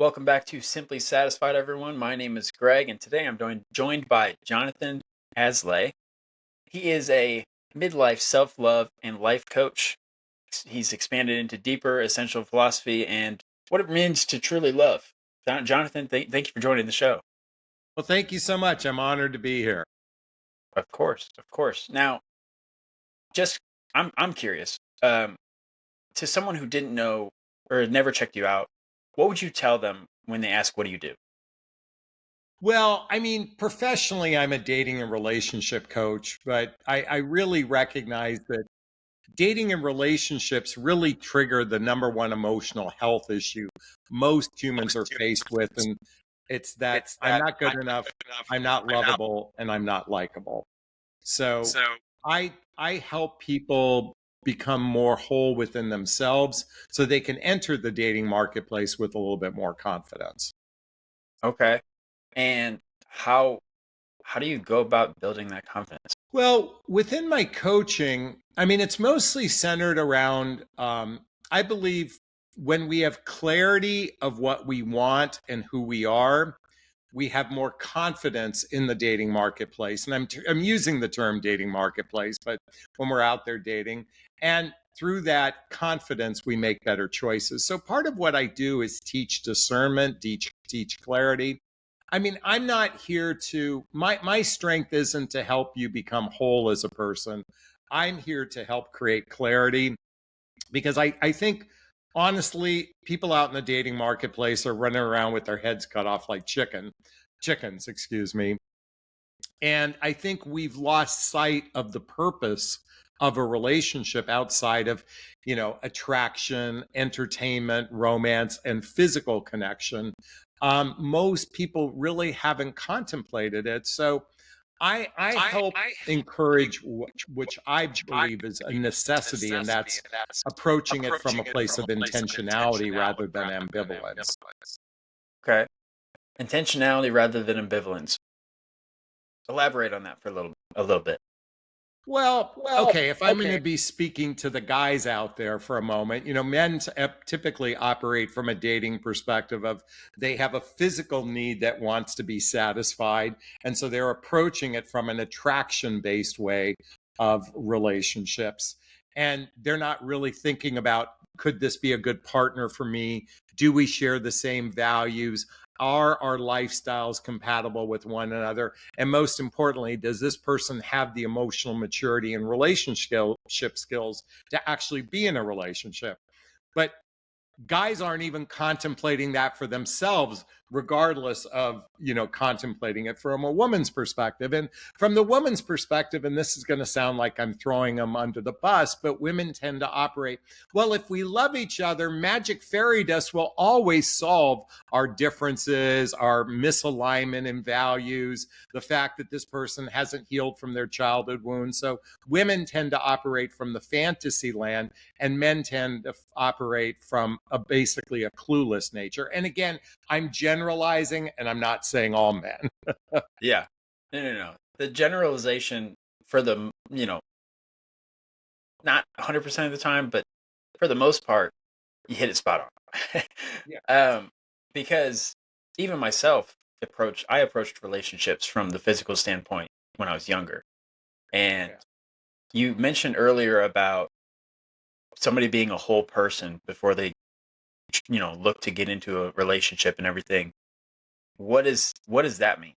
Welcome back to Simply Satisfied, everyone. My name is Greg, and today I'm joined by Jonathon Aslay. He is a midlife self-love and life coach. He's expanded into deeper essential philosophy and what it means to truly love. Jonathon, thank you for joining the show. Well, thank you so much. I'm honored to be here. Of course, of course. Now, I'm curious. To someone who didn't know or had never checked you out, what would you tell them when they ask, "What do you do?" Well, professionally, I'm a dating and relationship coach, but I really recognize that dating and relationships really trigger the number one emotional health issue most humans are faced with. And it's that I'm not good enough, I'm not lovable, and I'm not likable. So I help people become more whole within themselves so they can enter the dating marketplace with a little bit more confidence. Okay. And how do you go about building that confidence? Well, within my coaching, it's mostly centered around, I believe when we have clarity of what we want and who we are, we have more confidence in the dating marketplace. And I'm using the term dating marketplace, but when we're out there dating, and through that confidence, we make better choices. So part of what I do is teach discernment, teach clarity. I'm not here to, my strength isn't to help you become whole as a person. I'm here to help create clarity because I think honestly, people out in the dating marketplace are running around with their heads cut off like chickens, excuse me. And I think we've lost sight of the purpose of a relationship outside of, attraction, entertainment, romance, and physical connection. Most people really haven't contemplated it. So I help encourage which I believe is a necessity, and that's approaching it from a place of intentionality rather than ambivalence. Okay. Intentionality rather than ambivalence. Elaborate on that for a little bit. Well, okay, if I'm going to be speaking to the guys out there for a moment, men typically operate from a dating perspective of they have a physical need that wants to be satisfied. And so they're approaching it from an attraction-based way of relationships. And they're not really thinking about, could this be a good partner for me? Do we share the same values? Are our lifestyles compatible with one another? And most importantly, does this person have the emotional maturity and relationship skills to actually be in a relationship? But guys aren't even contemplating that for themselves, regardless of, contemplating it from a woman's perspective. And from the woman's perspective, and this is going to sound like I'm throwing them under the bus, but women tend to operate, well, if we love each other, magic fairy dust will always solve our differences, our misalignment in values, the fact that this person hasn't healed from their childhood wounds. So women tend to operate from the fantasy land, and men tend to operate from basically a clueless nature. And again, I'm generalizing, and I'm not saying all men. Yeah. No. The generalization for the, not 100% of the time, but for the most part, you hit it spot on. Yeah. Because even myself I approached relationships from the physical standpoint when I was younger. And you mentioned earlier about somebody being a whole person before they look to get into a relationship and everything. What does that mean?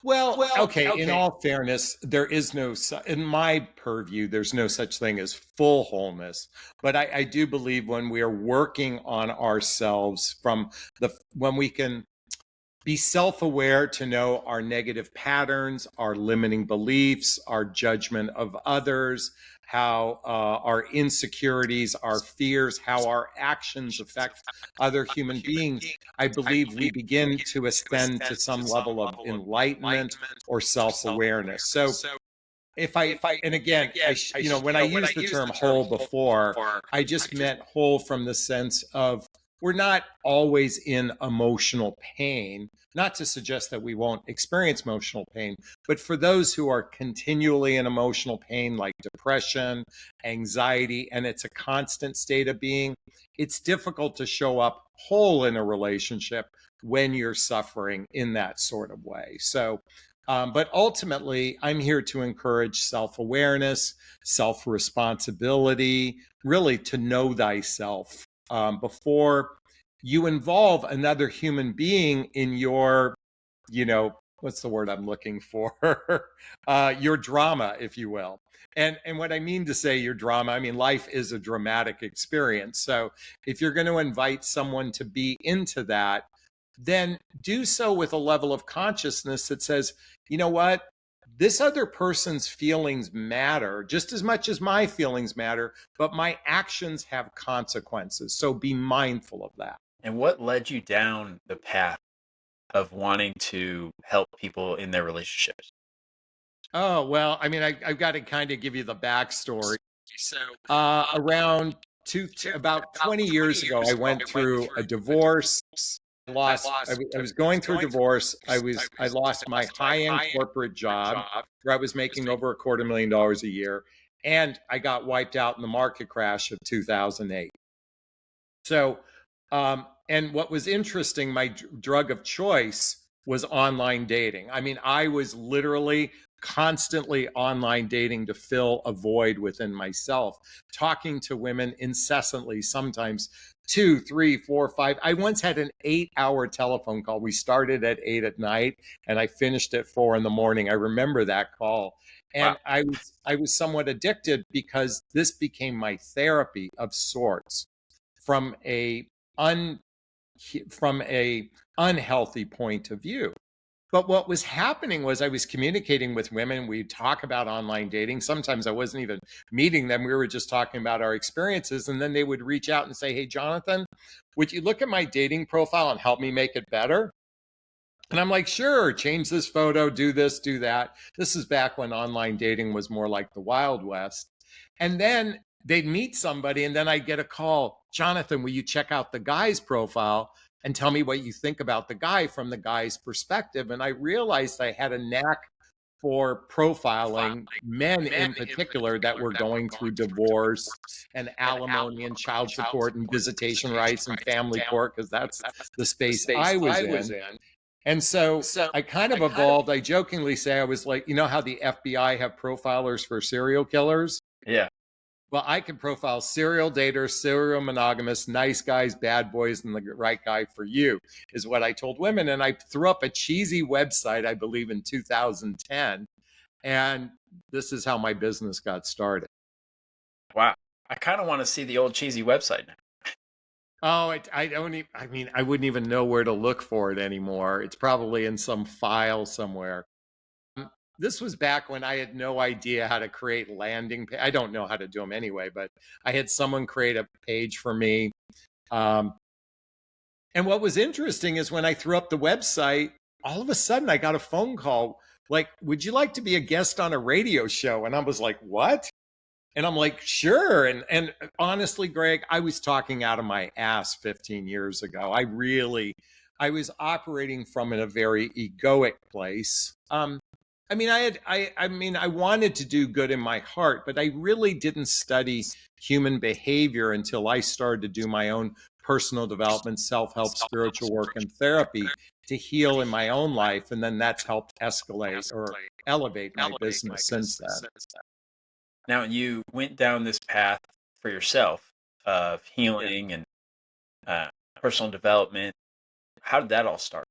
Well, okay, in all fairness, there is in my purview, there's no such thing as full wholeness. But I do believe when we are working on ourselves when we can be self-aware to know our negative patterns, our limiting beliefs, our judgment of others, how our insecurities, our fears, how our actions affect other human beings, I believe we begin to ascend to some level of enlightenment or self-awareness. So and again, when I used the term whole before, I just meant whole from the sense of we're not always in emotional pain. Not to suggest that we won't experience emotional pain, but for those who are continually in emotional pain, like depression, anxiety, and it's a constant state of being, it's difficult to show up whole in a relationship when you're suffering in that sort of way. So, but ultimately, I'm here to encourage self awareness, self responsibility, really to know thyself before you involve another human being in your, what's the word I'm looking for? Your drama, if you will. And what I mean to say your drama, I mean, life is a dramatic experience. So if you're going to invite someone to be into that, then do so with a level of consciousness that says, you know what? This other person's feelings matter just as much as my feelings matter, but my actions have consequences. So be mindful of that. And what led you down the path of wanting to help people in their relationships? Oh, well, I mean, I've got to kind of give you the backstory. So, around about 20 years ago, I went through a divorce. I was going through a divorce. I lost my high-end corporate job where I was making over $250,000 a year, and I got wiped out in the market crash of 2008. So, and what was interesting, my drug of choice was online dating. I mean, I was literally constantly online dating to fill a void within myself, talking to women incessantly, sometimes 2, 3, 4, 5. I once had an 8-hour telephone call. We started at 8 at night and I finished at 4 in the morning. I remember that call. And Wow. I was somewhat addicted because this became my therapy of sorts from un, from a unhealthy point of view. But what was happening was I was communicating with women. We'd talk about online dating. Sometimes I wasn't even meeting them. We were just talking about our experiences. And then they would reach out and say, hey, Jonathan, would you look at my dating profile and help me make it better? And I'm like, sure, change this photo, do this, do that. This is back when online dating was more like the Wild West. And then they'd meet somebody, and then I'd get a call, Jonathan, will you check out the guy's profile and tell me what you think about the guy from the guy's perspective? And I realized I had a knack for profiling men in particular that were going through divorce and alimony and child support and visitation rights and family court, because that's the space I was in. And so I kind of evolved. I jokingly say I was like, you know how the FBI have profilers for serial killers? Yeah. Well, I can profile serial daters, serial monogamists, nice guys, bad boys, and the right guy for you, is what I told women. And I threw up a cheesy website, I believe, in 2010. And this is how my business got started. Wow. I kind of want to see the old cheesy website now. Oh, I don't even, I mean, I wouldn't even know where to look for it anymore. It's probably in some file somewhere. This was back when I had no idea how to create landing. I don't know how to do them anyway, but I had someone create a page for me. Um, and what was interesting is when I threw up the website, all of a sudden I got a phone call like, would you like to be a guest on a radio show? And I was like, what? And I'm like, sure. And honestly, Greg, I was talking out of my ass 15 years ago. I was operating from in a very egoic place. I mean, I wanted to do good in my heart, but I really didn't study human behavior until I started to do my own personal development, self-help, spiritual work, and therapy to heal in my own life. And then that's helped escalate or elevate my business since then. Now, you went down this path for yourself of healing and personal development. How did that all start?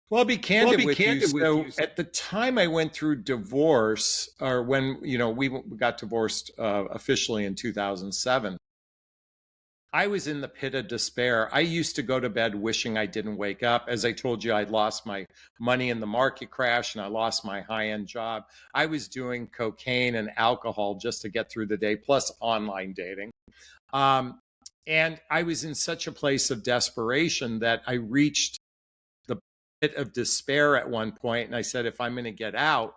Well, I'll be candid with you. So at the time I went through divorce, or when, we got divorced officially in 2007, I was in the pit of despair. I used to go to bed wishing I didn't wake up. As I told you, I'd lost my money in the market crash and I lost my high-end job. I was doing cocaine and alcohol just to get through the day, plus online dating. And I was in such a place of desperation that I reached the pit of despair at one point, and I said, if I'm going to get out,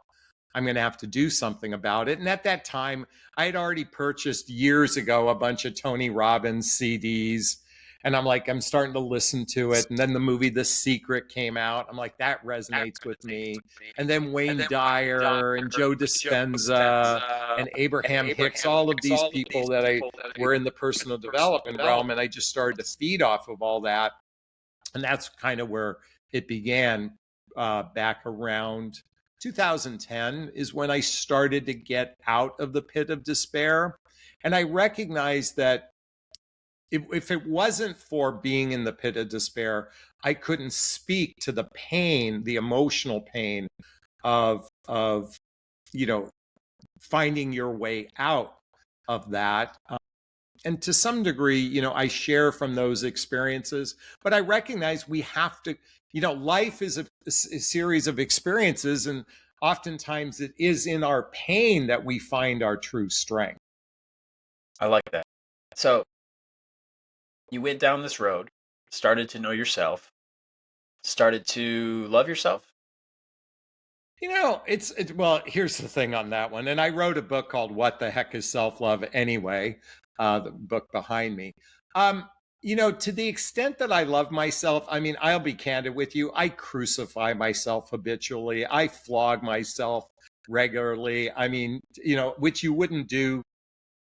I'm going to have to do something about it. And at that time, I had already purchased years ago a bunch of Tony Robbins CDs, And I'm starting to listen to it. And then the movie The Secret came out. I'm like, that resonates with me. And then Wayne Dyer and Joe Dispenza and Abraham Hicks, all of these people that I were in the personal development realm. And I just started to feed off of all that. And that's kind of where it began, back around 2010 is when I started to get out of the pit of despair. And I recognized that if it wasn't for being in the pit of despair, I couldn't speak to the pain, the emotional pain of finding your way out of that. And to some degree, I share from those experiences, but I recognize we have to, life is a series of experiences, and oftentimes it is in our pain that we find our true strength. I like that. So you went down this road, started to know yourself, started to love yourself. Well, here's the thing on that one. And I wrote a book called What the Heck is Self-Love Anyway? The book behind me. To the extent that I love myself, I'll be candid with you. I crucify myself habitually. I flog myself regularly. Which you wouldn't do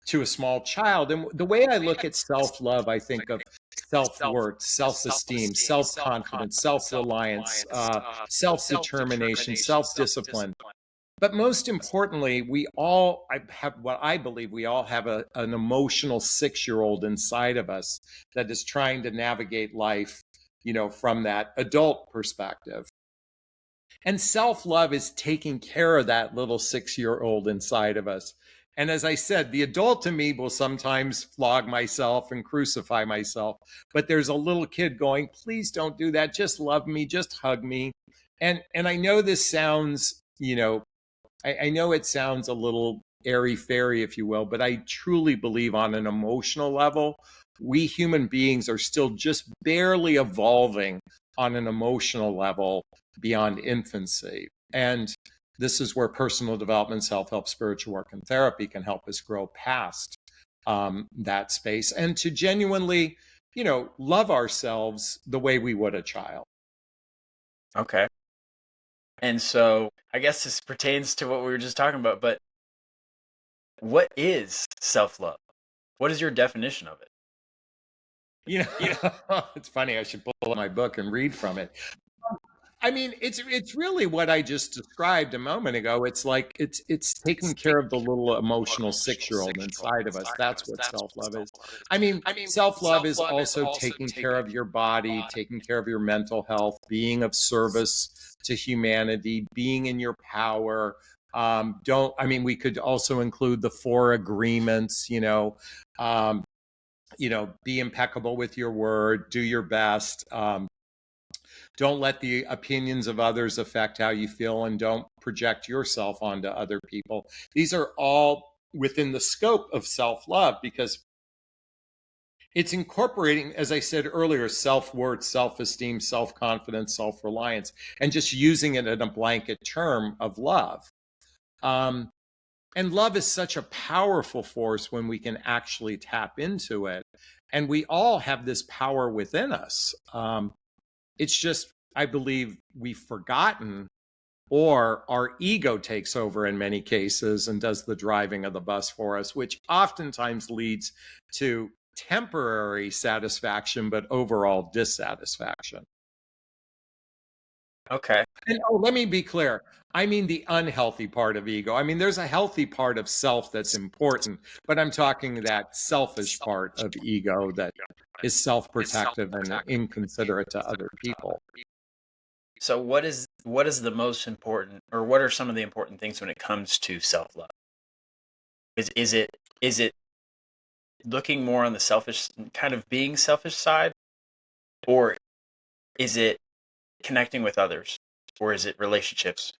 to a small child. And the way I look at self-love, I think of self-worth, self-esteem, self-confidence, self-reliance, self-determination, self-discipline. But most importantly, I believe we all have an emotional 6-year-old inside of us that is trying to navigate life, from that adult perspective. And self-love is taking care of that little 6-year-old inside of us. And as I said, the adult in me will sometimes flog myself and crucify myself. But there's a little kid going, please don't do that. Just love me. Just hug me. And I know this sounds, I know it sounds a little airy-fairy, if you will, but I truly believe on an emotional level, we human beings are still just barely evolving on an emotional level beyond infancy. And this is where personal development, self-help, spiritual work, and therapy can help us grow past that space and to genuinely, love ourselves the way we would a child. Okay. And so I guess this pertains to what we were just talking about, but what is self-love? What is your definition of it? It's funny. I should pull up my book and read from it. It's really what I just described a moment ago. It's like it's taking care of the little emotional 6-year-old inside of us. That's what self-love is. Self-love is also taking care of your body, taking care of your mental health, being of service to humanity, being in your power. We could also include the 4 agreements, be impeccable with your word, do your best. Don't let the opinions of others affect how you feel, and don't project yourself onto other people. These are all within the scope of self-love because it's incorporating, as I said earlier, self-worth, self-esteem, self-confidence, self-reliance, and just using it in a blanket term of love. And love is such a powerful force when we can actually tap into it. And we all have this power within us. It's just, I believe, we've forgotten, or our ego takes over in many cases and does the driving of the bus for us, which oftentimes leads to temporary satisfaction, but overall dissatisfaction. Okay. And let me be clear. I mean the unhealthy part of ego. There's a healthy part of self that's important, but I'm talking that selfish part of ego that is self-protective and inconsiderate to other people. So what is the most important, or what are some of the important things when it comes to self-love? Is it looking more on the selfish, kind of being selfish side, or is it connecting with others, or is it relationships?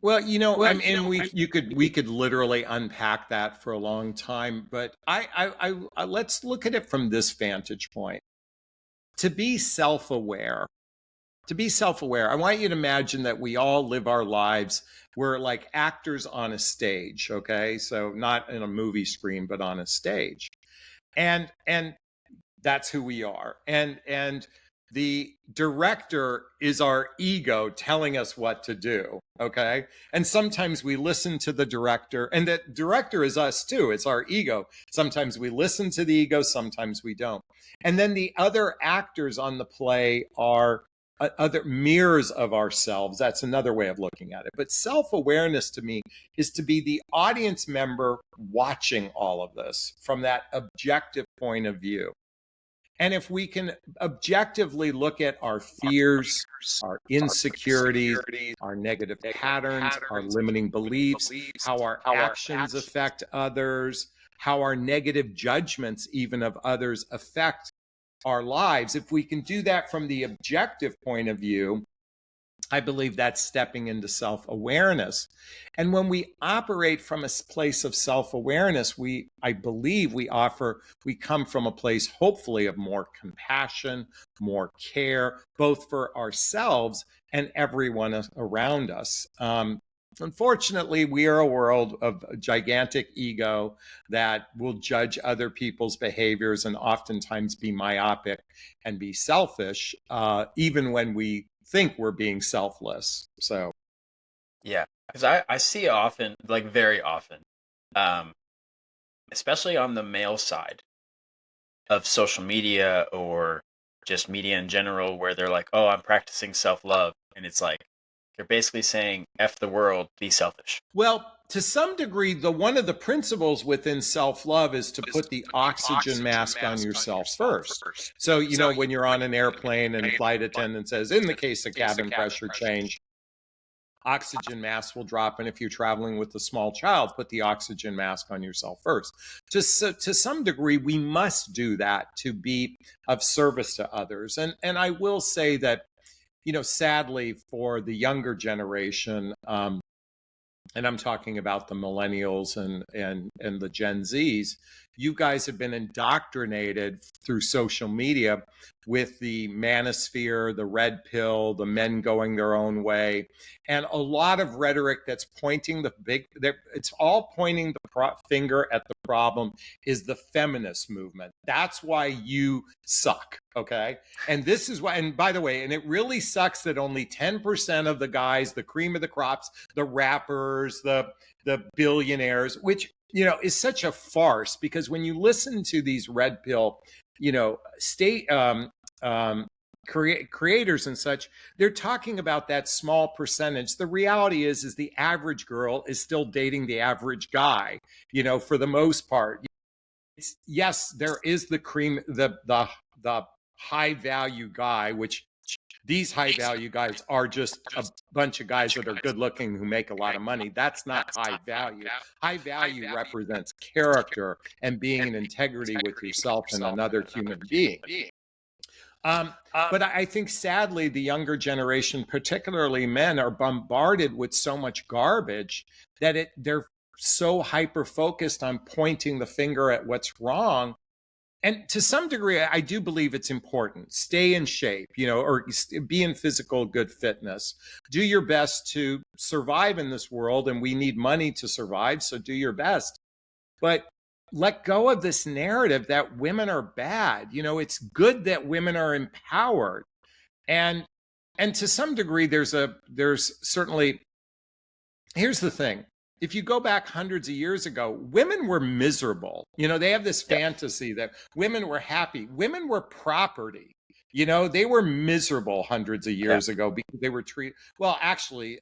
Well, we could literally unpack that for a long time, but I let's look at it from this vantage point. To be self-aware, I want you to imagine that we all live our lives. We're like actors on a stage, okay? So not in a movie screen, but on a stage. And That's who we are. And the director is our ego telling us what to do. Okay. And sometimes we listen to the director, and that director is us too. It's our ego. Sometimes we listen to the ego, sometimes we don't. And then the other actors on the play are other mirrors of ourselves. That's another way of looking at it. But self awareness to me is to be the audience member watching all of this from that objective point of view. And if we can objectively look at our fears, our insecurities, our negative patterns, our limiting beliefs, how our actions affect others, how our negative judgments, even of others, affect our lives, if we can do that from the objective point of view, I believe that's stepping into self-awareness. And when we operate from a place of self-awareness, I believe we come from a place, hopefully, of more compassion, more care, both for ourselves and everyone around us. Unfortunately, we are a world of gigantic ego that will judge other people's behaviors and oftentimes be myopic and be selfish, even when we think we're being selfless. So, Yeah, because I see it often, like very often, um, especially on the male side of social media or just media in general, where they're like, "Oh, I'm practicing self-love," and it's like they're basically saying, "F the world, be selfish." well, to some degree, one of the principles within self-love is to put the oxygen mask on yourself first. So, when you're on an airplane and flight attendant says, in the case of cabin pressure change, oxygen mask will drop. And if you're traveling with a small child, put the oxygen mask on yourself first. To some degree, we must do that to be of service to others. And I will say that, sadly for the younger generation, and I'm talking about the millennials and the Gen Zs, you guys have been indoctrinated through social media with the manosphere, the red pill, the men going their own way, and a lot of rhetoric that's pointing it's all pointing the finger at the problem is the feminist movement. That's why you suck, okay? And this is why, and by the way, and it really sucks that only 10% of the guys, the cream of the crops, the rappers, the billionaires, which is such a farce, because when you listen to these red pill, state creators and such, they're talking about that small percentage. The reality is the average girl is still dating the average guy, for the most part. Yes, there is the cream, the high value guy, which these high value guys are just a bunch of guys that are good looking who make a lot of money. That's not high value. High value represents character and being in integrity with yourself and another human being. But I think sadly, the younger generation, particularly men, are bombarded with so much garbage that they're so hyper focused on pointing the finger at what's wrong. And to some degree, I do believe it's important. Stay in shape, or be in physical good fitness. Do your best to survive in this world, and we need money to survive, so do your best. But let go of this narrative that women are bad. It's good that women are empowered. And to some degree, there's certainly, here's the thing. If you go back hundreds of years ago, women were miserable. They have this fantasy that women were happy. Women were property. They were miserable hundreds of years ago because they were treated, well, actually,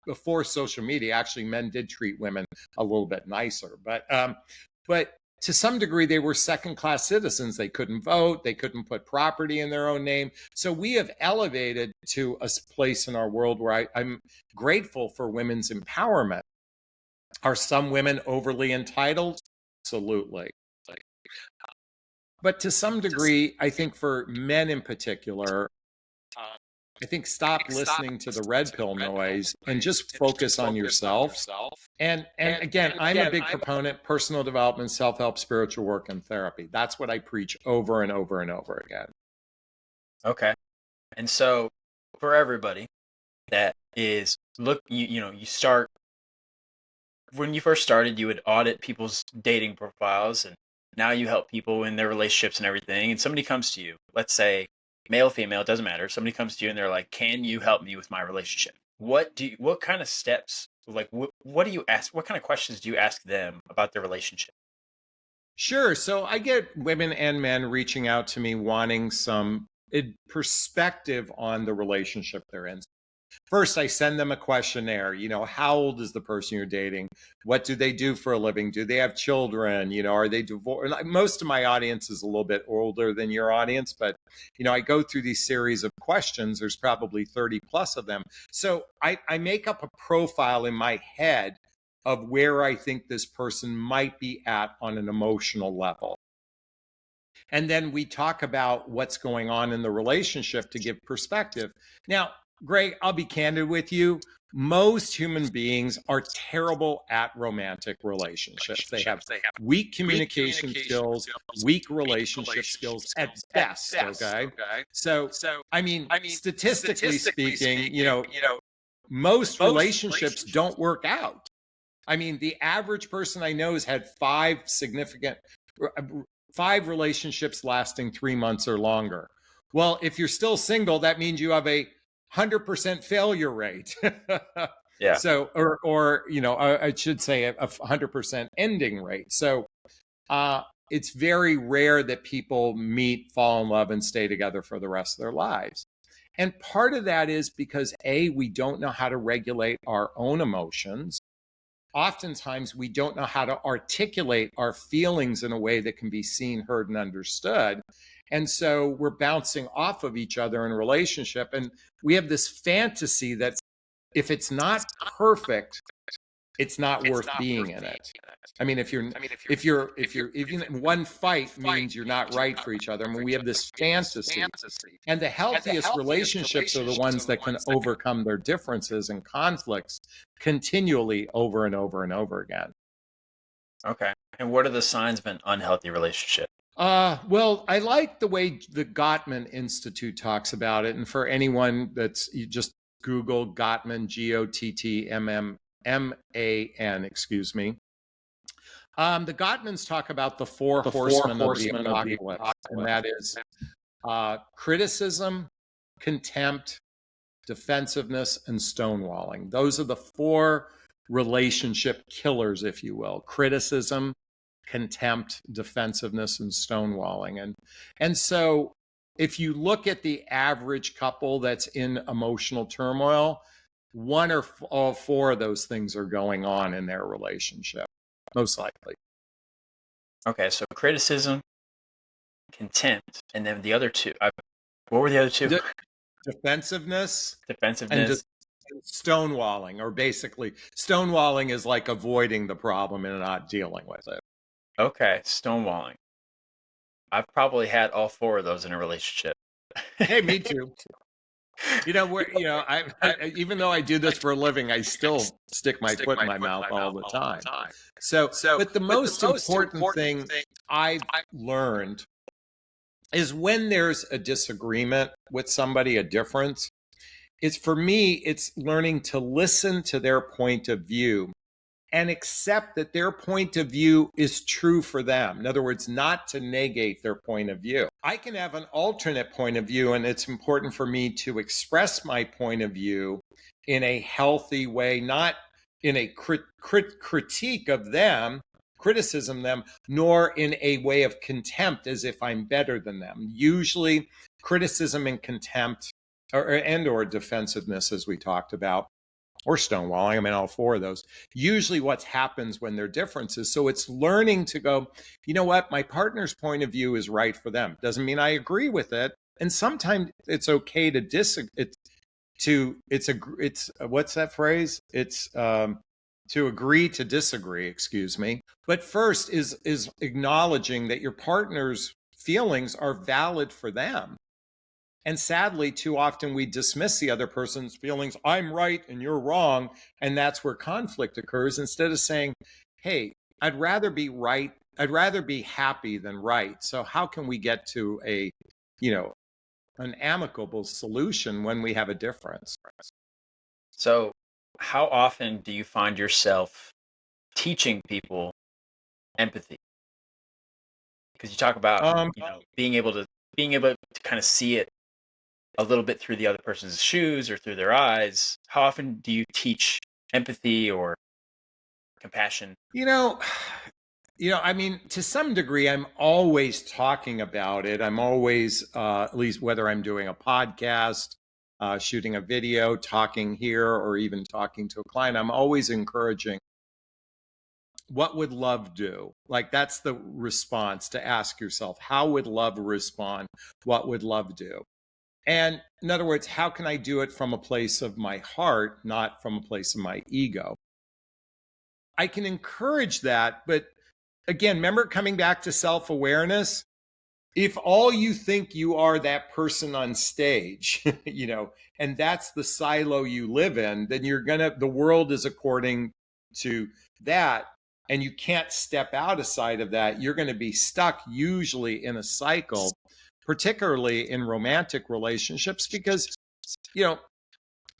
before social media, actually, men did treat women a little bit nicer. But to some degree, they were second-class citizens. They couldn't vote. They couldn't put property in their own name. So we have elevated to a place in our world where I'm grateful for women's empowerment. Are some women overly entitled? Absolutely. But to some degree, I think for men in particular, I think stop listening to the red pill noise and just focus on yourself. And again, I'm a big proponent, personal development, self-help, spiritual work, and therapy. That's what I preach over and over and over again. Okay. And so for everybody that is you start when you first started, you would audit people's dating profiles and now you help people in their relationships and everything, and somebody comes to you, let's say male, female, it doesn't matter. Somebody comes to you and they're like, "Can you help me with my relationship?" What kind of steps, like what do you ask? What kind of questions do you ask them about their relationship? Sure. So I get women and men reaching out to me wanting some perspective on the relationship they're in. First, I send them a questionnaire. How old is the person you're dating? What do they do for a living? Do they have children? Are they divorced? Most of my audience is a little bit older than your audience, but, I go through these series of questions. There's probably 30 plus of them. So I make up a profile in my head of where I think this person might be at on an emotional level. And then we talk about what's going on in the relationship to give perspective. Now, Greg, I'll be candid with you. Most human beings are terrible at romantic relationships. They have weak communication skills, weak relationship skills at best. Okay. So, I mean, statistically speaking, most relationships don't work out. I mean, the average person I know has had five relationships lasting 3 months or longer. Well, if you're still single, that means you have a 100% failure rate. Yeah. So, or I should say a 100% ending rate. So, it's very rare that people meet, fall in love, and stay together for the rest of their lives. And part of that is because we don't know how to regulate our own emotions. Oftentimes we don't know how to articulate our feelings in a way that can be seen, heard, and understood. And so we're bouncing off of each other in a relationship. And we have this fantasy that if it's not perfect, it's not worth being in it. I mean, if even one fight means you're not right for each other. I mean, we have this fantasy. And the healthiest relationships are the ones that can overcome their differences and conflicts continually over and over and over again. Okay. And what are the signs of an unhealthy relationship? Well, I like the way the Gottman Institute talks about it. And for anyone you just Google Gottman, Gottman, excuse me. The Gottmans talk about the four horsemen of the apocalypse, and that is criticism, contempt, defensiveness, and stonewalling. Those are the four relationship killers, if you will: criticism, contempt, defensiveness, and stonewalling. And so if you look at the average couple that's in emotional turmoil, one or all four of those things are going on in their relationship, most likely. Okay, so criticism, contempt, and then the other two. What were the other two? Defensiveness. Defensiveness. And stonewalling, or basically stonewalling is like avoiding the problem and not dealing with it. Okay, stonewalling. I've probably had all four of those in a relationship. Hey, me too. I even though I do this for a living, I still stick my foot in my mouth all the time. So, but the most important thing I've learned is when there's a disagreement with somebody, a difference, for me, it's learning to listen to their point of view and accept that their point of view is true for them. In other words, not to negate their point of view. I can have an alternate point of view, and it's important for me to express my point of view in a healthy way, not in a critique of them, criticism them, nor in a way of contempt as if I'm better than them. Usually criticism and contempt or defensiveness, as we talked about, or stonewalling, I mean, all four of those. Usually what happens when there are differences. So it's learning to go, you know what, my partner's point of view is right for them. Doesn't mean I agree with it. And sometimes it's okay to disagree. What's that phrase? It's to agree to disagree, excuse me. But first is acknowledging that your partner's feelings are valid for them. And sadly, too often we dismiss the other person's feelings. I'm right and you're wrong. And that's where conflict occurs, instead of saying, hey, I'd rather be right. I'd rather be happy than right. So how can we get to an amicable solution when we have a difference? So how often do you find yourself teaching people empathy? Because you talk about, Um, being able to kind of see it a little bit through the other person's shoes or through their eyes. How often do you teach empathy or compassion? you know, I mean, to some degree, I'm always talking about it. I'm always, at least whether I'm doing a podcast, shooting a video, talking here, or even talking to a client, I'm always encouraging, what would love do? Like, that's the response to ask yourself, how would love respond? What would love do? And in other words, how can I do it from a place of my heart, not from a place of my ego? I can encourage that, but again, remember coming back to self awareness? If all you think you are that person on stage, and that's the silo you live in, then the world is according to that. And you can't step outside of that. You're going to be stuck usually in a cycle, particularly in romantic relationships, because, I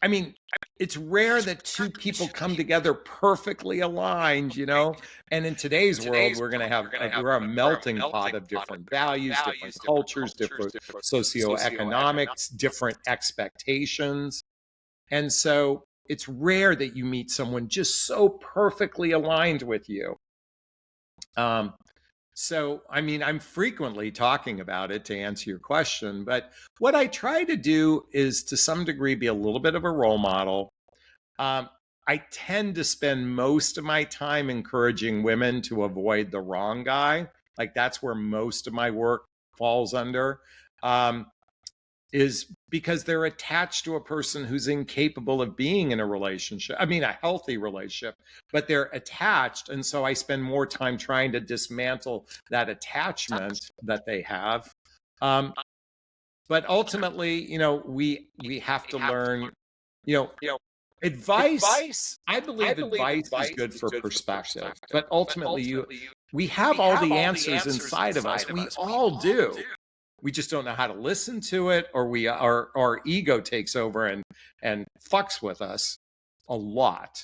mean, it's rare that two people come together perfectly aligned, And in today's world, we're a melting pot of different values, different cultures, different socioeconomics, different expectations. And so it's rare that you meet someone just so perfectly aligned with you. So, I mean, I'm frequently talking about it to answer your question, but what I try to do is to some degree be a little bit of a role model. I tend to spend most of my time encouraging women to avoid the wrong guy. Like, that's where most of my work falls under. Is because they're attached to a person who's incapable of being in a relationship. I mean, a healthy relationship, but they're attached. And so I spend more time trying to dismantle that attachment that they have. But ultimately, we have to learn, advice. I believe advice is good for perspective, but ultimately we have all the answers inside of us. We all do. We just don't know how to listen to it, or our ego takes over and fucks with us a lot.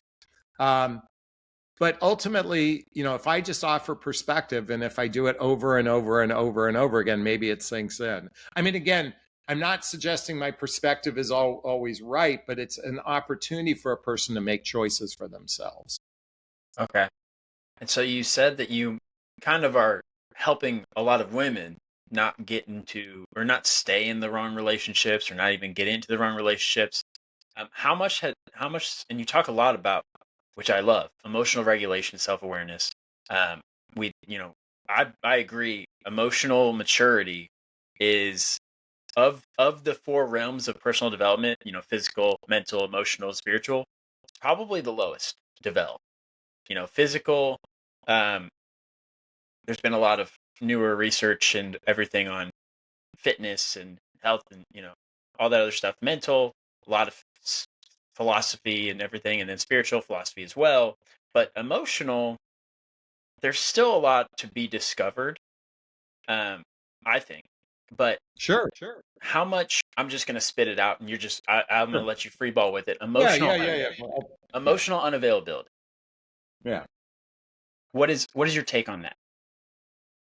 But ultimately, if I just offer perspective, and if I do it over and over and over and over again, maybe it sinks in. I mean, again, I'm not suggesting my perspective is always right, but it's an opportunity for a person to make choices for themselves. Okay. And so you said that you kind of are helping a lot of women not get into or not stay in the wrong relationships or not even get into the wrong relationships. How much, and you talk a lot about, which I love, emotional regulation, self-awareness. We, I agree. Emotional maturity is of the four realms of personal development, physical, mental, emotional, spiritual, probably the lowest developed. Physical, there's been a lot of newer research and everything on fitness and health and all that other stuff. Mental, a lot of philosophy and everything, and then spiritual philosophy as well. But emotional, there's still a lot to be discovered, I think. But Sure. how much? I'm just gonna spit it out, and I'm gonna let you free ball with it. Yeah. Emotional unavailability. Yeah. What is your take on that?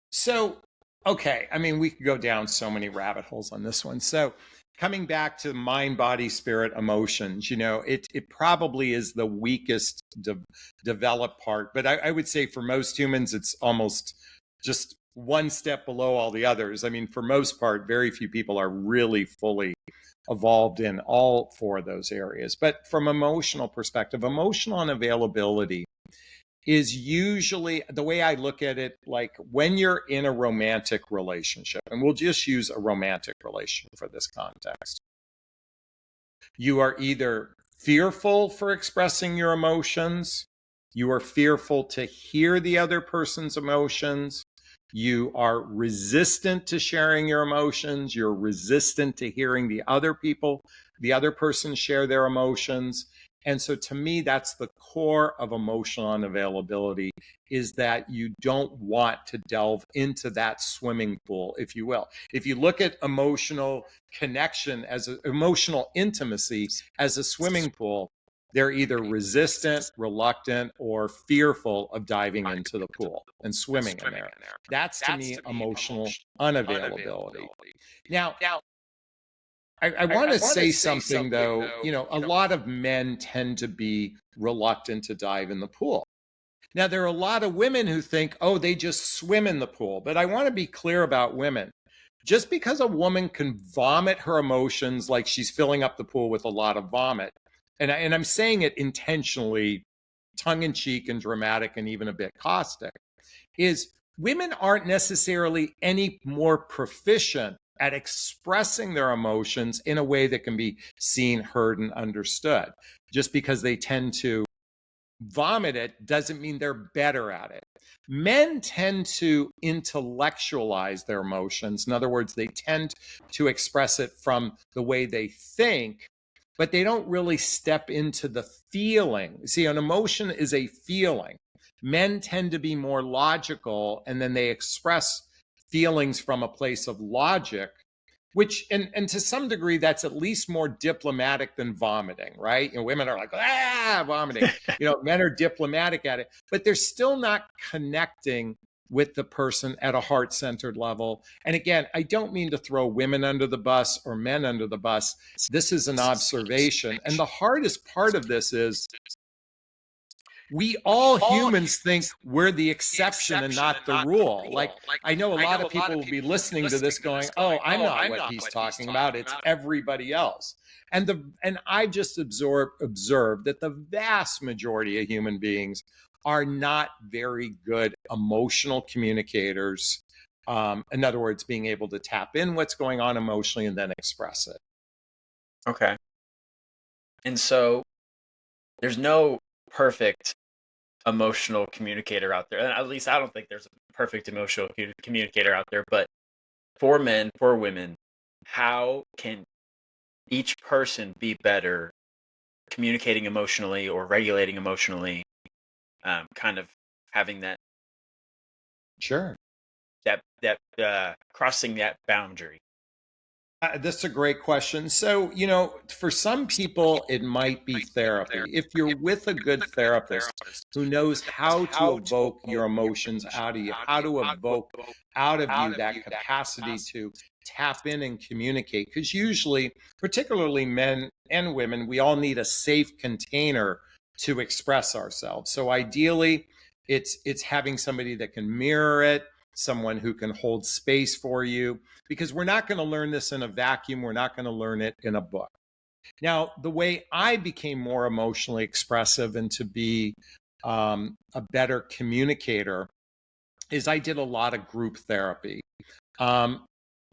So, okay, I mean, we could go down so many rabbit holes on this one. So, coming back to mind, body, spirit, emotions, it probably is the weakest developed part. But I would say for most humans, it's almost just one step below all the others. I mean, for most part, very few people are really fully evolved in all four of those areas. But from emotional perspective, emotional unavailability is usually, the way I look at it, like when you're in a romantic relationship, and we'll just use a romantic relationship for this context. You are either fearful for expressing your emotions, you are fearful to hear the other person's emotions, you are resistant to sharing your emotions, you're resistant to hearing the other person share their emotions. And so to me, that's the core of emotional unavailability, is that you don't want to delve into that swimming pool, if you will. If you look at emotional connection emotional intimacy as a swimming pool, they're either resistant, reluctant, or fearful of diving into the pool and swimming in there. That's to me emotional unavailability. Now, I want to say something though, a lot of men tend to be reluctant to dive in the pool. Now, there are a lot of women who think, oh, they just swim in the pool. But I want to be clear about women. Just because a woman can vomit her emotions like she's filling up the pool with a lot of vomit, and I'm saying it intentionally, tongue in cheek and dramatic and even a bit caustic, is women aren't necessarily any more proficient at expressing their emotions in a way that can be seen, heard, and understood. Just because they tend to vomit it doesn't mean they're better at it. Men tend to intellectualize their emotions. In other words, they tend to express it from the way they think, but they don't really step into the feeling. See, an emotion is a feeling. Men tend to be more logical, and then they express feelings from a place of logic, which and to some degree that's at least more diplomatic than vomiting, right? Women are like vomiting. Men are diplomatic at it, but they're still not connecting with the person at a heart-centered level. And again, I don't mean to throw women under the bus or men under the bus. This is an observation, and the hardest part of this is we all humans think we're the exception and not the rule. Like, I know a lot of people will be listening to this going, oh, I'm not what he's talking about. It's everybody else. And I just observed that the vast majority of human beings are not very good emotional communicators. In other words, being able to tap in what's going on emotionally and then express it. Okay. And so there's no perfect emotional communicator out there. And at least I don't think there's a perfect emotional communicator out there. But for men, for women, how can each person be better communicating emotionally or regulating emotionally, kind of having that crossing that boundary? That's a great question. So, for some people, it might be therapy. If you're with a good therapist who knows how to evoke your emotions out of you, how to evoke out of you that capacity to tap in and communicate, because usually, particularly men and women, we all need a safe container to express ourselves. So ideally, it's having somebody that can mirror it, someone who can hold space for you, because we're not going to learn this in a vacuum. We're not going to learn it in a book. Now, the way I became more emotionally expressive and to be a better communicator is I did a lot of group therapy.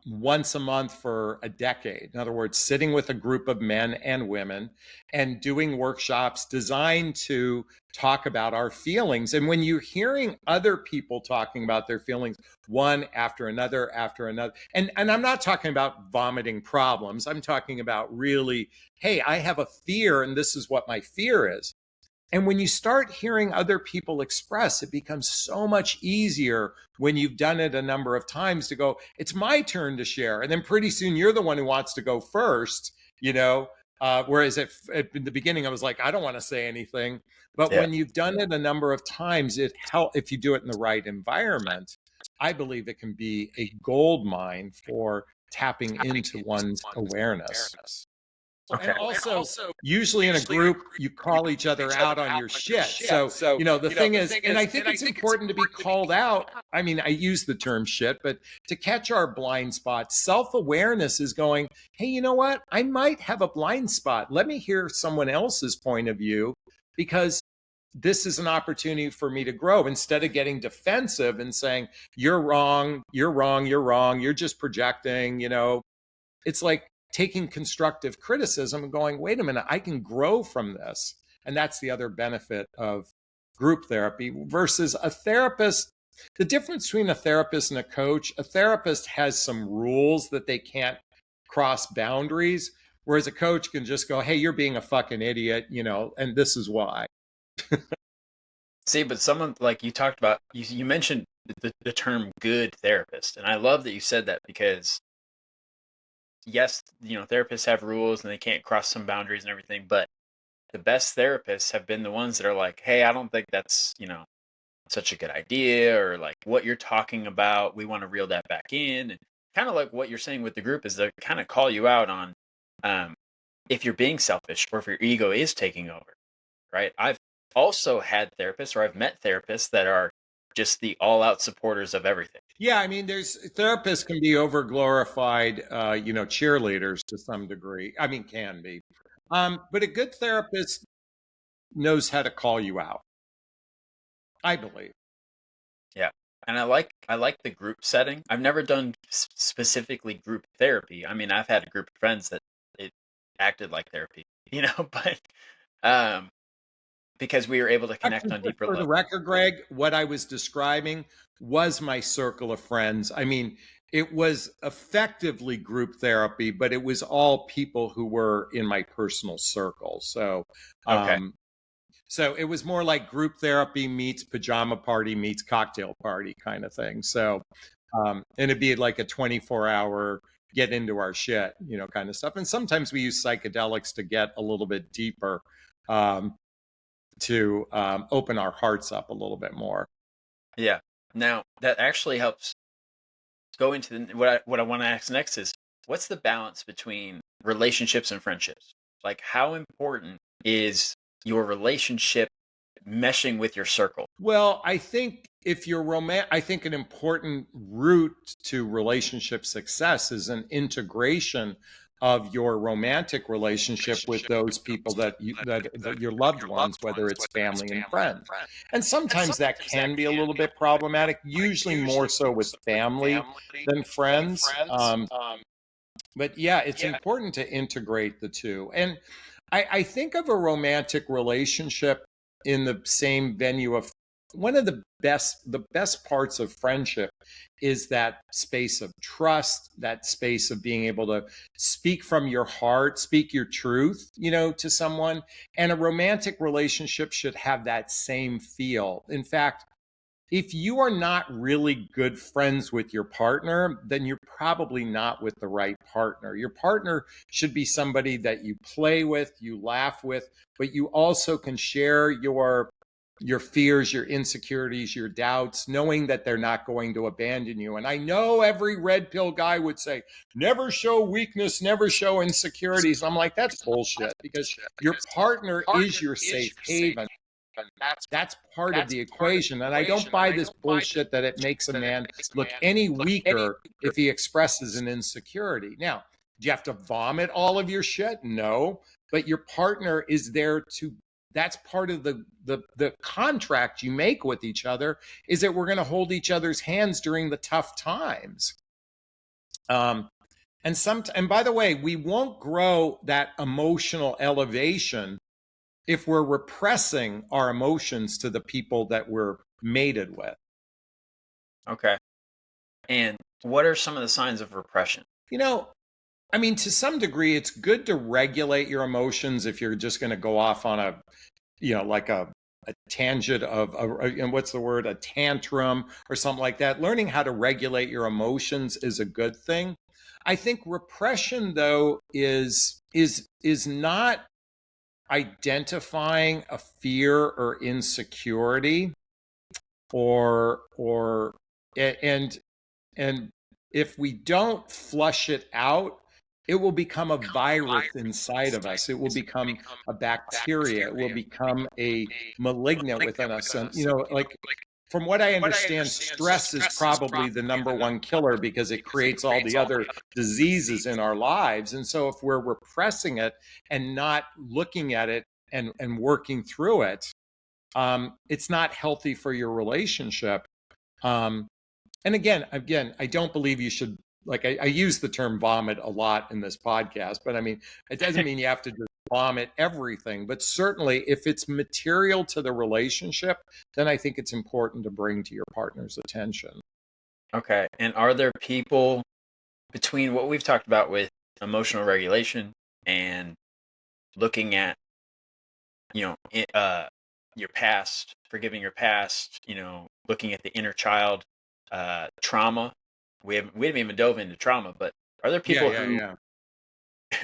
Once a month for a decade. In other words, sitting with a group of men and women and doing workshops designed to talk about our feelings. And when you're hearing other people talking about their feelings, one after another, and I'm not talking about vomiting problems. I'm talking about really, hey, I have a fear and this is what my fear is. And when you start hearing other people express, it becomes so much easier when you've done it a number of times to go, it's my turn to share. And then pretty soon you're the one who wants to go first, whereas at the beginning I was like, I don't want to say anything. But when you've done it a number of times, it helps if you do it in the right environment. I believe it can be a gold mine for tapping into one's awareness. Okay. And also, usually in a group, you call each other out on your shit. So, the thing is, and I think it's important to be called out. I mean, I use the term shit, but to catch our blind spots, self-awareness is going, hey, you know what? I might have a blind spot. Let me hear someone else's point of view, because this is an opportunity for me to grow, instead of getting defensive and saying, you're wrong, you're just projecting, It's like taking constructive criticism and going, wait a minute, I can grow from this. And that's the other benefit of group therapy versus a therapist. The difference between a therapist and a coach, a therapist has some rules that they can't cross boundaries, whereas a coach can just go, hey, you're being a fucking idiot, and this is why. See, but someone like you talked about, you mentioned the term good therapist. And I love that you said that, because yes, therapists have rules and they can't cross some boundaries and everything, but the best therapists have been the ones that are like, hey, I don't think that's, such a good idea, or like what you're talking about, we want to reel that back in. And kind of like what you're saying with the group is to kind of call you out on um, if you're being selfish or if your ego is taking over, right? I've also had therapists, or I've met therapists that are just the all out supporters of everything. Yeah, I mean, there's therapists can be over glorified, cheerleaders to some degree. I mean, can be. But a good therapist knows how to call you out, I believe. Yeah. And I like the group setting. I've never done specifically group therapy. I mean, I've had a group of friends that it acted like therapy, but um because we were able to connect Actually, on just deeper for the levels. record, Greg, what I was describing was my circle of friends. I mean, it was effectively group therapy, but it was all people who were in my personal circle. Okay. Um, so it was more like group therapy meets pajama party meets cocktail party kind of thing. And it'd be like a 24-hour get into our shit, kind of stuff. And sometimes we use psychedelics to get a little bit deeper. To open our hearts up a little bit more. Yeah. Now that actually helps go into what I want to ask next is, what's the balance between relationships and friendships? Like, how important is your relationship meshing with your circle? Well, I think if you're I think an important route to relationship success is an integration of your romantic relationship with those people that your loved ones, whether it's family and friends. And sometimes that can be a little bit problematic, usually more so with family than friends. But yeah, it's important to integrate the two. And I think of a romantic relationship in the same venue of one of the best parts of friendship is that space of trust, that space of being able to speak from your heart, speak your truth, to someone. And a romantic relationship should have that same feel. In fact, if you are not really good friends with your partner, then you're probably not with the right partner. Your partner should be somebody that you play with, you laugh with, but you also can share your fears, your insecurities, your doubts, knowing that they're not going to abandon you. And I know every red pill guy would say, never show weakness, never show insecurities. I'm like, that's bullshit, because your partner is your safe haven. That's part of the equation. And I don't buy this bullshit that it makes a man look any weaker if he expresses an insecurity. Now, do you have to vomit all of your shit? No. But your partner is there to, that's part of the contract you make with each other, is that we're going to hold each other's hands during the tough times. And by the way, we won't grow that emotional elevation if we're repressing our emotions to the people that we're mated with. Okay. And what are some of the signs of repression? I mean, to some degree, it's good to regulate your emotions if you're just going to go off on like a tangent and what's the word, a tantrum or something like that. Learning how to regulate your emotions is a good thing. I think repression, though, is not identifying a fear or insecurity and if we don't flush it out, it will become a virus inside of us. It will become a bacteria. It will become a malignant within us. And like, from what I understand, stress is probably the number one killer because it creates all the other diseases in our lives. And so if we're repressing it and not looking at it and working through it, it's not healthy for your relationship. And again, I don't believe you should, like, I use the term vomit a lot in this podcast, but I mean, it doesn't mean you have to just vomit everything, but certainly if it's material to the relationship, then I think it's important to bring to your partner's attention. Okay. And are there people between what we've talked about with emotional regulation and looking at, your past, forgiving your past, looking at the inner child, trauma? We haven't even dove into trauma, but are there people Yeah.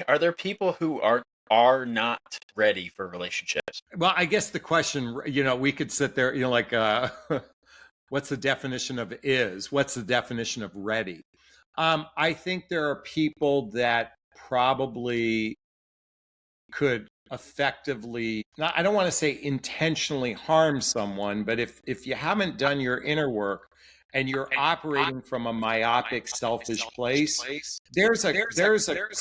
are there people who aren't are not ready for relationships? Well, I guess the question, we could sit there, like, what's the definition of is? What's the definition of ready? I think there are people that probably could effectively, not, I don't want to say intentionally harm someone, but if you haven't done your inner work and you're operating from a myopic, selfish place, there's a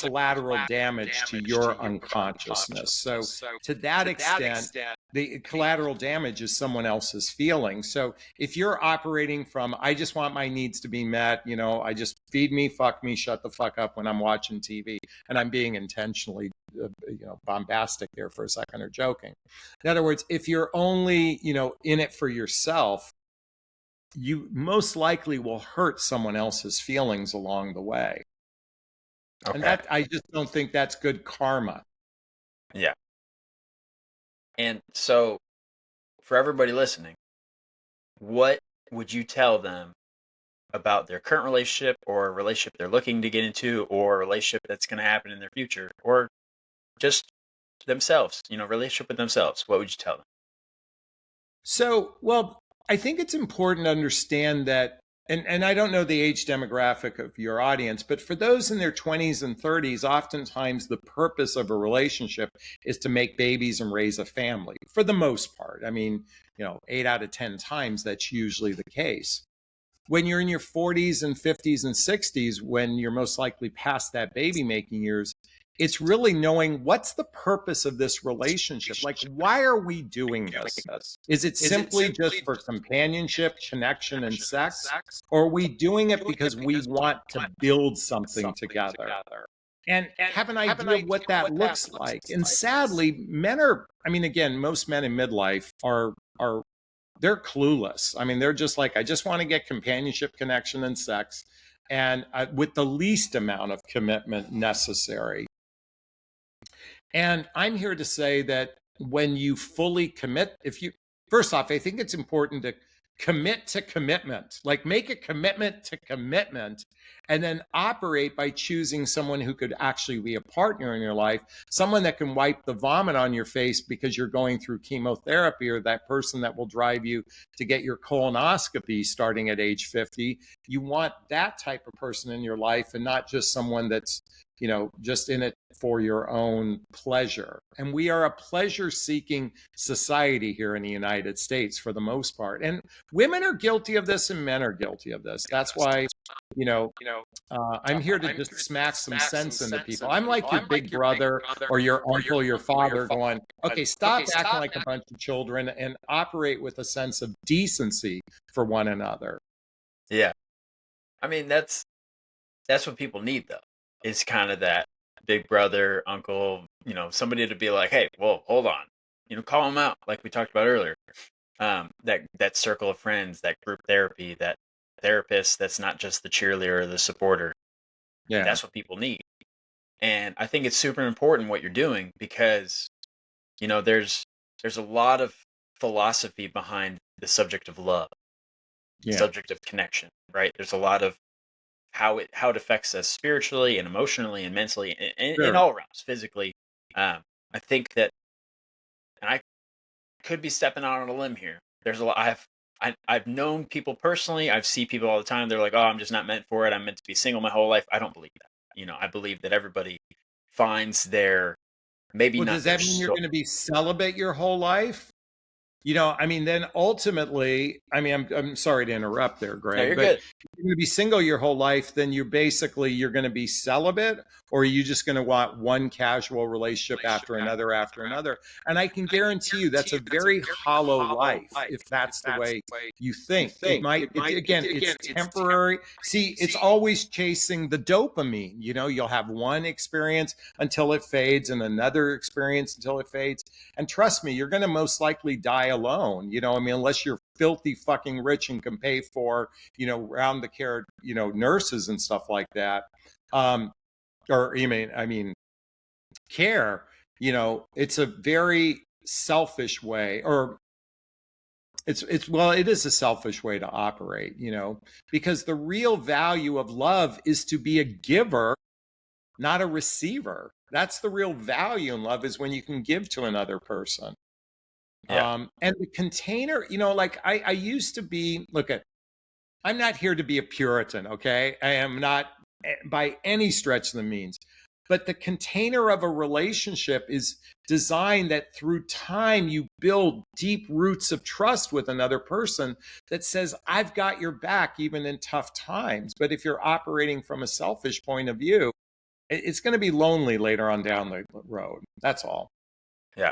collateral damage to your unconsciousness. So to that extent, the collateral damage is someone else's feeling. So if you're operating from, I just want my needs to be met, I just feed me, fuck me, shut the fuck up when I'm watching TV, and I'm being intentionally bombastic there for a second, or joking. In other words, if you're only in it for yourself, you most likely will hurt someone else's feelings along the way. Okay. And that, I just don't think that's good karma. Yeah. And so for everybody listening, what would you tell them about their current relationship, or a relationship they're looking to get into, or a relationship that's going to happen in their future, or just themselves, relationship with themselves? What would you tell them? So, well, I think it's important to understand that, and I don't know the age demographic of your audience, but for those in their 20s and 30s, oftentimes the purpose of a relationship is to make babies and raise a family, for the most part. I mean, 8 out of 10 times, that's usually the case. When you're in your 40s and 50s and 60s, when you're most likely past that baby making years, it's really knowing, what's the purpose of this relationship? Like, why are we doing this? Is it simply just for companionship, connection, and sex? Or are we doing it because we want to build something together and have an idea of what that looks like? And sadly, again, most men in midlife are they're clueless. I mean, they're just like, I just want to get companionship, connection, and sex, and with the least amount of commitment necessary. And I'm here to say that when you fully commit, first off, I think it's important to commit to commitment, like make a commitment to commitment, and then operate by choosing someone who could actually be a partner in your life, someone that can wipe the vomit on your face because you're going through chemotherapy, or that person that will drive you to get your colonoscopy starting at age 50. You want that type of person in your life, and not just someone that's just in it for your own pleasure. And we are a pleasure-seeking society here in the United States for the most part. And women are guilty of this, and men are guilty of this. That's why, I'm here to just smack some sense into people. I'm like your big brother or your uncle, your father, going, okay, stop acting like a bunch of children and operate with a sense of decency for one another. Yeah. I mean, that's what people need, though. Is kind of that big brother, uncle, somebody to be like, hey, well, hold on, call them out, like we talked about earlier. That circle of friends, that group therapy, that therapist that's not just the cheerleader or the supporter. Yeah, that's what people need. And I think it's super important what you're doing, because there's a lot of philosophy behind the subject of love, the subject of connection, right? There's a lot of how it affects us spiritually and emotionally and mentally, and in all realms, physically. I think that, and I could be stepping out on a limb here. There's a lot. I've known people personally. I've seen people all the time. They're like, "Oh, I'm just not meant for it. I'm meant to be single my whole life." I don't believe that. I believe that everybody finds their maybe. Well, not does that mean you're going to be celibate your whole life? Then ultimately, I'm sorry to interrupt there, Greg, no, you're but good. If you're going to be single your whole life, then you're going to be celibate, or are you just going to want one casual relationship after another? And I can guarantee you that's a very hollow life if that's the way you think. It's temporary. See, it's always chasing the dopamine. You'll have one experience until it fades, and another experience until it fades. And trust me, you're going to most likely die alone, unless you're filthy fucking rich and can pay for, round the care, nurses and stuff like that. Care, it's a very selfish way, or it is a selfish way to operate, because the real value of love is to be a giver, not a receiver. That's the real value in love, is when you can give to another person. Yeah. And the container, like I used to be, look at, I'm not here to be a Puritan, okay? I am not by any stretch of the means. But the container of a relationship is designed that through time you build deep roots of trust with another person that says, I've got your back even in tough times. But if you're operating from a selfish point of view, it's going to be lonely later on down the road. That's all. Yeah.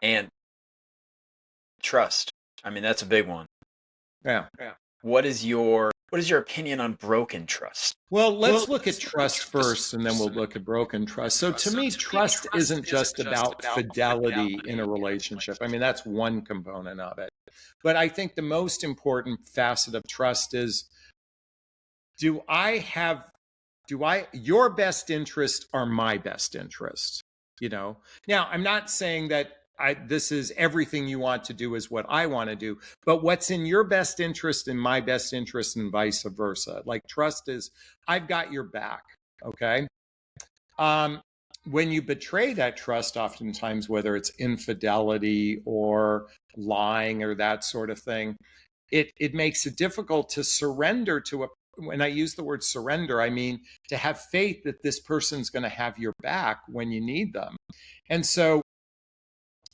And trust. I mean, that's a big one. Yeah. What is your opinion on broken trust? Well, let's look at trust first, and then we'll look at broken trust. So to me, trust isn't just about fidelity in a relationship. I mean, that's one component of it. But I think the most important facet of trust is, your best interests are my best interest? Now, I'm not saying that this is everything you want to do is what I want to do, but what's in your best interest and my best interest, and vice versa. Like, trust is, I've got your back. Okay. When you betray that trust, oftentimes, whether it's infidelity or lying or that sort of thing, it makes it difficult to surrender to when I use the word surrender, I mean to have faith that this person's going to have your back when you need them. And so,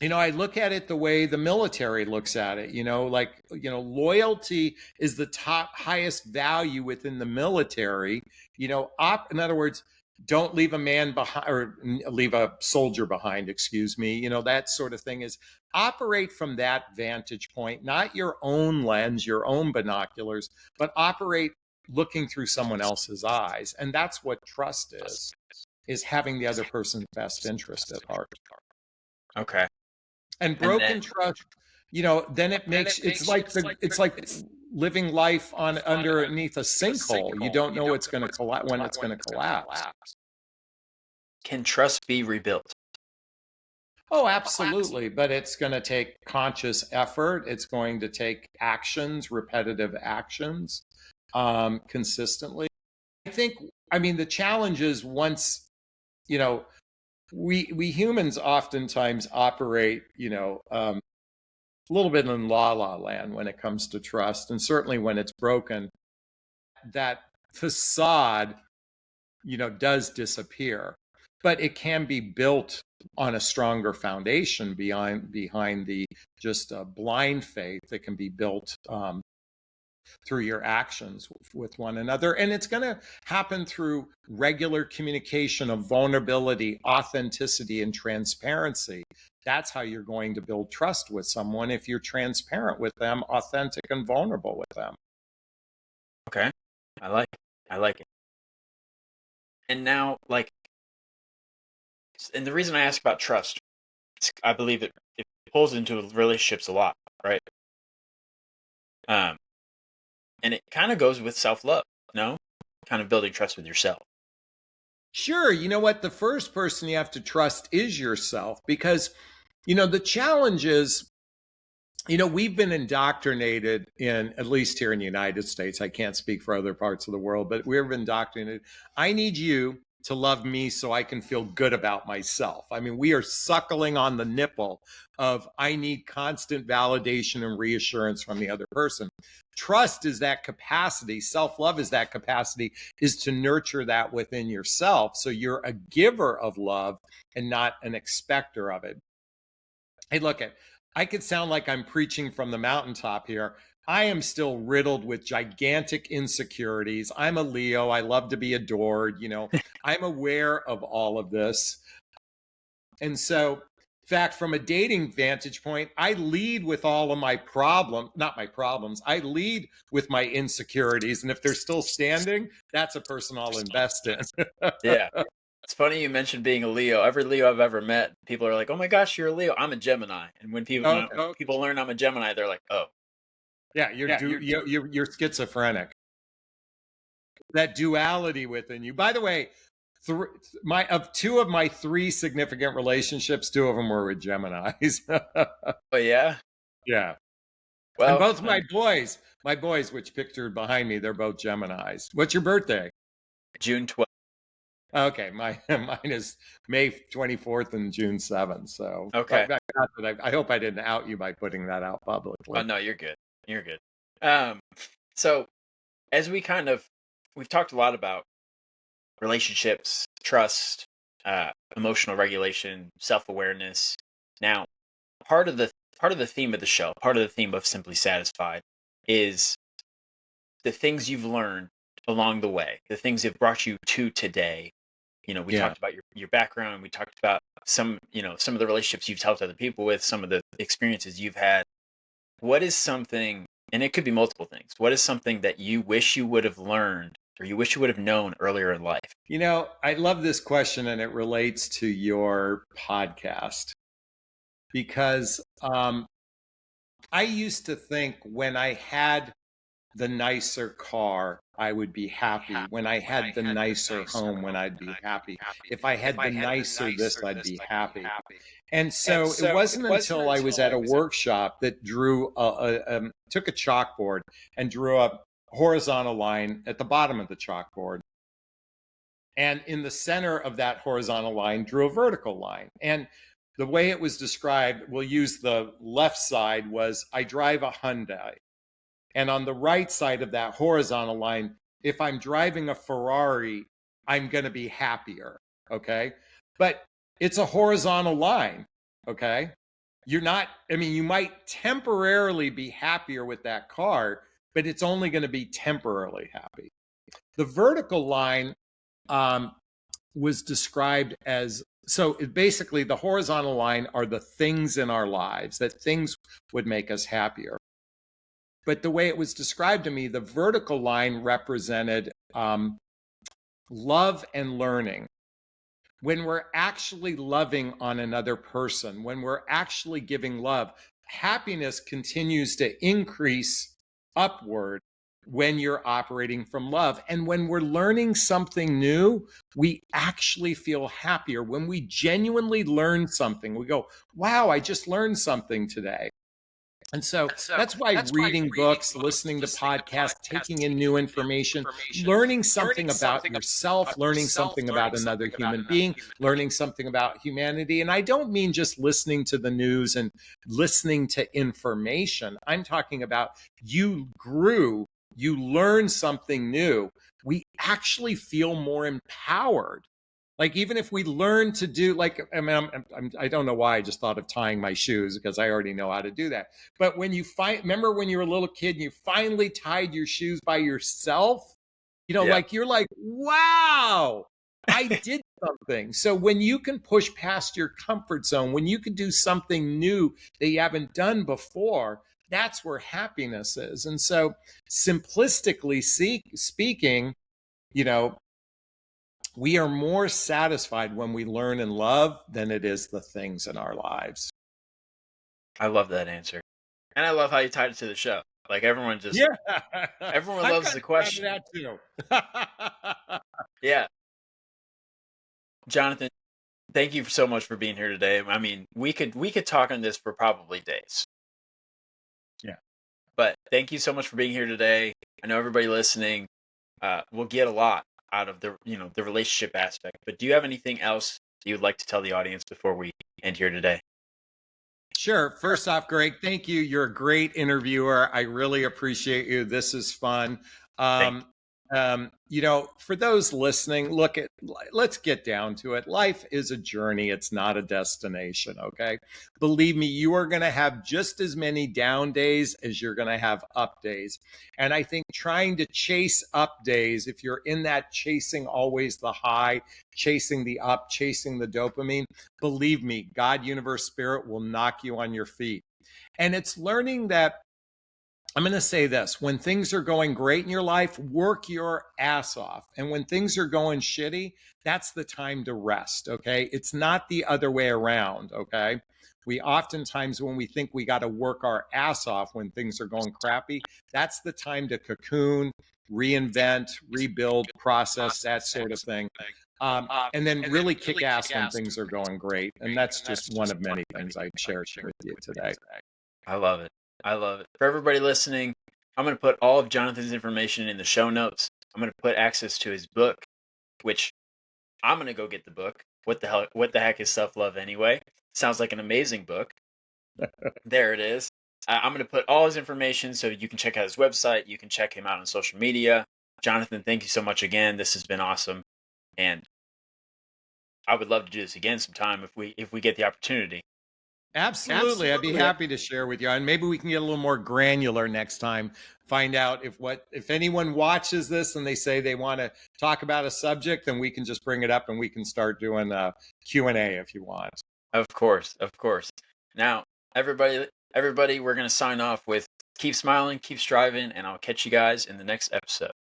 I look at it the way the military looks at it, loyalty is the highest value within the military. In other words, don't leave a man behind, or leave a soldier behind, excuse me. That sort of thing is, operate from that vantage point, not your own lens, your own binoculars, but operate looking through someone else's eyes. And that's what trust is having the other person's best interest at heart. Okay. And broken trust, then it's like living life underneath a sinkhole. You don't know it's going to collapse, when it's going to collapse. Can trust be rebuilt? Oh, absolutely. But it's going to take conscious effort. It's going to take actions, repetitive actions, consistently. The challenge is, once, we humans oftentimes operate, a little bit in la la land when it comes to trust. And certainly when it's broken, that facade, does disappear. But it can be built on a stronger foundation behind the just a blind faith that can be built through your actions with one another. And it's going to happen through regular communication of vulnerability, authenticity, and transparency. That's how you're going to build trust with someone, if you're transparent with them, authentic and vulnerable with them. Okay. I like it. And now, and the reason I ask about trust, I believe it pulls into relationships a lot, right? And it kind of goes with self-love, no? Kind of building trust with yourself. Sure. You know what? The first person you have to trust is yourself, because, the challenge is, we've been indoctrinated at least here in the United States. I can't speak for other parts of the world, but we've been indoctrinated. I need you to love me so I can feel good about myself. I mean, we are suckling on the nipple of, I need constant validation and reassurance from the other person. Trust is that capacity. Self-love is that capacity, is to nurture that within yourself. So you're a giver of love and not an expector of it. Hey, look, I could sound like I'm preaching from the mountaintop here. I am still riddled with gigantic insecurities. I'm a Leo. I love to be adored. I'm aware of all of this. And so, in fact, from a dating vantage point, I lead with all of my not my problems. I lead with my insecurities. And if they're still standing, that's a person I'll invest in. Yeah. It's funny you mentioned being a Leo. Every Leo I've ever met, people are like, "Oh my gosh, you're a Leo." I'm a Gemini. And when people learn I'm a Gemini, they're like, "Oh, yeah, you're schizophrenic." That duality within you. By the way, two of my three significant relationships, two of them were with Geminis. Oh yeah, yeah. Well, and both my boys, which pictured behind me, they're both Geminis. What's your birthday? June 12th. Okay, mine is May 24th and June 7th. So, Okay. I hope I didn't out you by putting that out publicly. Oh no, you're good. You're good. So as we've talked a lot about relationships, trust, emotional regulation, self-awareness. Now, part of the part of the theme of the show, part of the theme of Simply Satisfied, is the things you've learned along the way, the things that brought you to today. We Yeah. talked about your background. We talked about some of the relationships you've helped other people with, some of the experiences you've had. What is something, and it could be multiple things, what is something that you wish you would have learned or you wish you would have known earlier in life? I love this question, and it relates to your podcast because I used to think when I had the nicer car, I would be happy. When I had the nicer home, when I'd be happy. If I had the nicer this, I'd be happy. And so it wasn't until I was at a workshop that took a chalkboard and drew a horizontal line at the bottom of the chalkboard. And in the center of that horizontal line, drew a vertical line. And the way it was described, we'll use the left side, was I drive a Hyundai. And on the right side of that horizontal line, if I'm driving a Ferrari, I'm going to be happier. Okay. But it's a horizontal line. Okay. You might temporarily be happier with that car, but it's only going to be temporarily happy. The vertical line was described as, basically the horizontal line are the things in our lives, that things would make us happier. But the way it was described to me, the vertical line represented love and learning. When we're actually loving on another person, when we're actually giving love, happiness continues to increase upward when you're operating from love. And when we're learning something new, we actually feel happier. When we genuinely learn something, we go, wow, I just learned something today. And so that's why reading books, listening to podcasts, taking in new information, learning something about yourself, learning something about another human being, learning something about humanity. And I don't mean just listening to the news and listening to information. I'm talking about you grew, you learned something new. We actually feel more empowered. Like, even if we learn to do, like, I don't know why I just thought of tying my shoes, because I already know how to do that. But when you remember when you were a little kid and you finally tied your shoes by yourself, like, you're like, wow, I did something. So when you can push past your comfort zone, when you can do something new that you haven't done before, that's where happiness is. And so simplistically speaking, we are more satisfied when we learn and love than it is the things in our lives. I love that answer. And I love how you tied it to the show. Like, everyone loves the question. That too. Yeah. Jonathon, thank you so much for being here today. I mean, we could talk on this for probably days. Yeah. But thank you so much for being here today. I know everybody listening will get a lot out of the relationship aspect. But do you have anything else you'd like to tell the audience before we end here today? Sure. First off, Greg, thank you. You're a great interviewer. I really appreciate you. This is fun. For those listening, let's get down to it. Life is a journey. It's not a destination. Okay. Believe me, you are going to have just as many down days as you're going to have up days. And I think trying to chase up days, if you're in that chasing always the high, chasing the up, chasing the dopamine, believe me, God, universe, spirit will knock you on your feet. And it's learning that, I'm going to say this: when things are going great in your life, work your ass off. And when things are going shitty, that's the time to rest. Okay. It's not the other way around. Okay. We oftentimes, when we think we got to work our ass off when things are going crappy, that's the time to cocoon, reinvent, rebuild, process, that sort of thing. And then really kick ass when things are going great. And that's just one of many things I'd share with you today. I love it. I love it. For everybody listening, I'm going to put all of Jonathon's information in the show notes. I'm going to put access to his book, which I'm going to go get the book. What the heck is self-love anyway? Sounds like an amazing book. There it is. I'm going to put all his information so you can check out his website. You can check him out on social media. Jonathon, thank you so much again. This has been awesome. And I would love to do this again sometime if we get the opportunity. Absolutely. I'd be happy to share with you. And maybe we can get a little more granular next time. Find out if anyone watches this and they say they want to talk about a subject, then we can just bring it up and we can start doing a Q&A if you want. Of course. Now, everybody, we're going to sign off with keep smiling, keep striving, and I'll catch you guys in the next episode.